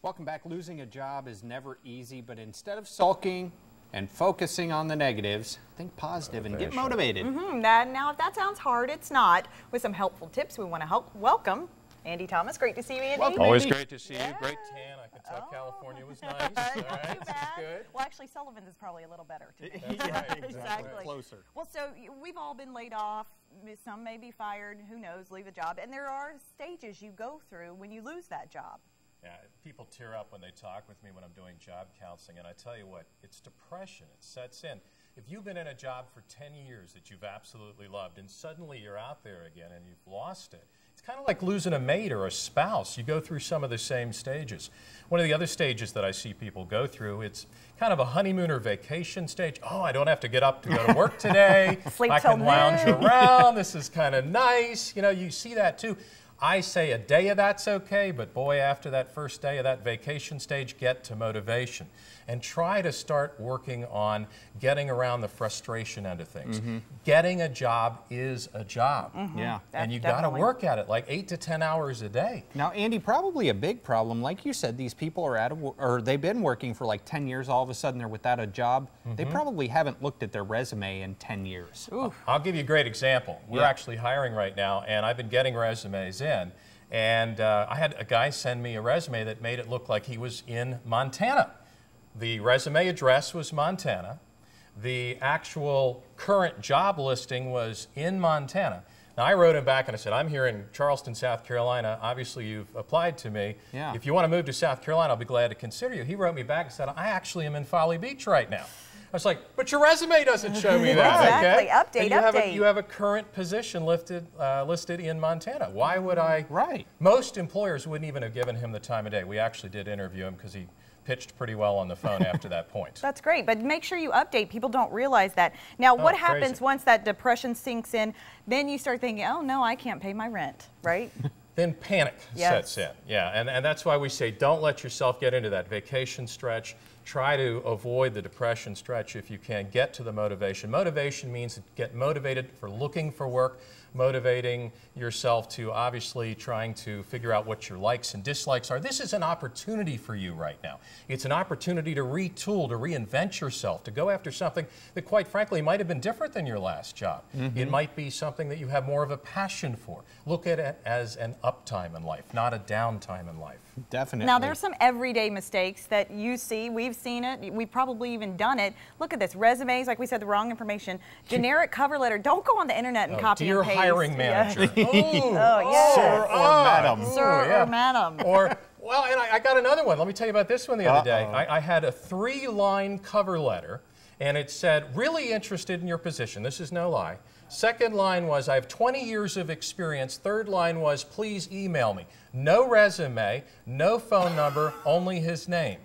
Welcome back. Losing a job is never easy, but instead of sulking and focusing on the negatives, think positive and get motivated. Now, if that sounds hard, it's not. With some helpful tips, we want to welcome Andy Thomas. Great to see you, Andy. Welcome, Always Andy. great to see you. Great tan. I can tell California was nice. All right, Not too bad. good. Well, actually, Sullivan is probably a little better today. Yeah, exactly. Closer. Well, so we've all been laid off. Some may be fired. Who knows? Leave a job. And there are stages you go through when you lose that job. Yeah, people tear up when they talk with me when I'm doing job counseling, and I tell you what, it's depression. It sets in. If you've been in a job for 10 years that you've absolutely loved, and suddenly you're out there again and you've lost it, it's kind of like losing a mate or a spouse. You go through some of the same stages. One of the other stages that I see people go through, it's kind of a honeymoon or vacation stage. Oh, I don't have to get up to go to work today. I can lounge around. This is kind of nice. You know, you see that too. I say a day of that's okay, but boy, after that first day of that vacation stage, get to motivation and try to start working on getting around the frustration end of things. Getting a job is a job. Yeah. And you got to work at it like 8 to 10 hours a day. Now, Andy, probably a big problem, like you said, these people are or they've been working for like 10 years, all of a sudden they're without a job. They probably haven't looked at their resume in 10 years. I'll give you a great example. We're actually hiring right now, and I've been getting resumes in. And I had a guy send me a resume that made it look like he was in Montana. The resume address was Montana. The actual current job listing was in Montana. Now, I wrote him back and I said, I'm here in Charleston, South Carolina. Obviously, you've applied to me. Yeah. If you want to move to South Carolina, I'll be glad to consider you. He wrote me back and said, I actually am in Folly Beach right now. I was like, but your resume doesn't show me that. Exactly. Okay? Update. You have a current position listed in Montana. Why would I? Right. Most employers wouldn't even have given him the time of day. We actually did interview him because he pitched pretty well on the phone after that point. That's great, but make sure you update. People don't realize that. Now, what happens once that depression sinks in? Then you start thinking, oh no, I can't pay my rent, right? Then panic sets in. Yeah, and that's why we say don't let yourself get into that vacation stretch. Try to avoid the depression stretch if you can. Get to the motivation. Motivation means get motivated for looking for work, motivating yourself to obviously trying to figure out what your likes and dislikes are. This is an opportunity for you right now. It's an opportunity to retool, to reinvent yourself, to go after something that quite frankly might have been different than your last job. It might be something that you have more of a passion for. Look at it as an uptime in life, not a downtime in life. Definitely. Now, there's some everyday mistakes that you see. We've seen it. We've probably even done it. Look at this. Resumes, like we said, the wrong information. Generic cover letter. Don't go on the internet and copy and paste. Hiring manager. Sir or madam. Sir or madam. Or, well, and I got another one. Let me tell you about this one the other day. I had a 3-line cover letter, and it said, really interested in your position. This is no lie. Second line was, I have 20 years of experience. Third line was, please email me. No resume, no phone number, only his name.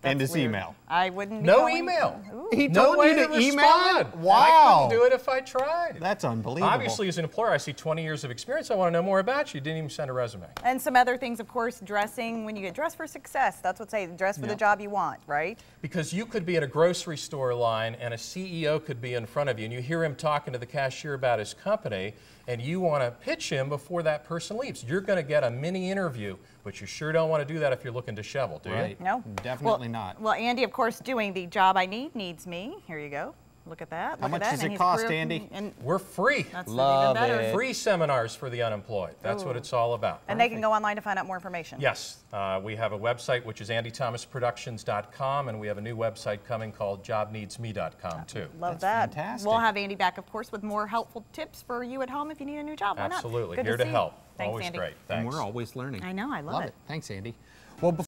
And his email. I wouldn't be No going. email. He No told way you to email respond. him? Wow. I couldn't do it if I tried. That's unbelievable. Obviously, as an employer, I see 20 years of experience. I want to know more about you. You didn't even send a resume. And some other things, of course, dressing. When you get dressed for success, that's what say dress for the job you want, right? Because you could be in a grocery store line and a CEO could be in front of you and you hear him talking to the cashier about his company and you want to pitch him before that person leaves. You're going to get a mini interview, but you sure don't want to do that if you're looking to shovel, do you? Right. No. Definitely not. Well, Andy, of course, doing the job I need needs me. Here you go. Look at that. How Look much at that. does And it he's cost, career- Andy? And We're free. that's Love even better. it. Free seminars for the unemployed. That's what it's all about. And they can go online to find out more information. Yes, we have a website which is andythomasproductions.com, and we have a new website coming called jobneedsme.com too. Love That's that. fantastic. We'll have Andy back, of course, with more helpful tips for you at home if you need a new job. Why not? Absolutely, Good here to see you. help. Thanks, Always Andy. great. And Thanks. we're always learning. I know. I love it. Thanks, Andy. Well,